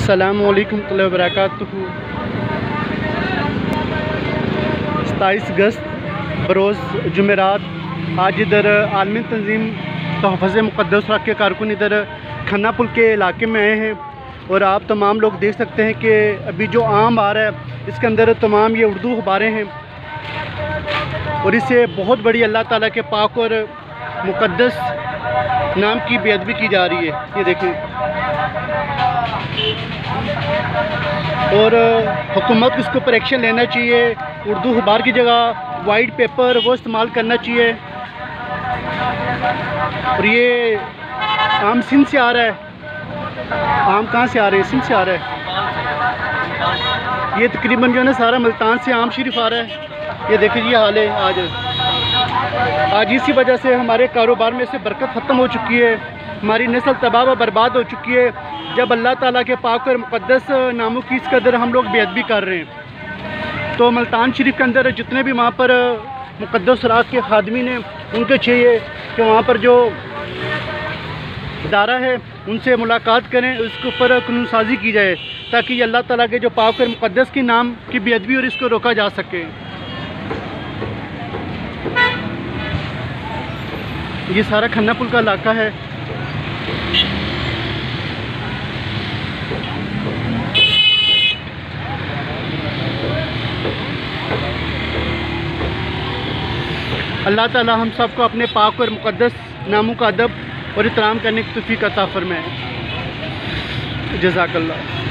अस्सलामुअलैकुम वबरकातुहू। 27 अगस्त बरोज़ जुमेरात। आज इधर आलमी तंजीम तहफ़्फ़ुज़ मुक़द्दस राग के कारकुन इधर खन्ना पुल के इलाके में आए हैं और आप तमाम लोग देख सकते हैं कि अभी जो आम आ रहा है इसके अंदर तमाम ये उर्दू अखबारें हैं और इससे बहुत बड़ी अल्लाह ताला के पाक और मुक़द्दस नाम की बेअदबी की जा रही है। ये देखें, और हुकूमत को इसके ऊपर एक्शन लेना चाहिए। उर्दू अखबार की जगह वाइट पेपर वो इस्तेमाल करना चाहिए। और ये आम सिंध से आ रहा है। आम कहाँ से आ रहे हैं? सिंध से आ रहा है। ये तकरीबन जो है ना सारा मुल्तान से आम शरीफ आ रहा है। ये देखिए ये हाल है आज इसी वजह से हमारे कारोबार में से बरकत ख़त्म हो चुकी है। हमारी नस्ल तबाह व बर्बाद हो चुकी है जब अल्लाह ताला के पाक और मुक़द्दस नामों की इस कदर हम लोग बेअदबी कर रहे हैं। तो मुल्तान शरीफ के अंदर जितने भी वहाँ पर मुक़द्दस राग के खादमी ने उनको चाहिए कि वहाँ पर जो इदारा है उनसे मुलाकात करें, उसके ऊपर कानून साजी की जाए ताकि अल्लाह ताला के जो पाक और मुक़द्दस के नाम की बेअदबी और इसको रोका जा सके। ये सारा खन्ना पुल का इलाका है। अल्लाह ताला हम सबको अपने पाक और मुक़द्दस नामों का अदब और एहतराम करने की तौफ़ीक़ अता फ़रमाए। जज़ाकल्लाह।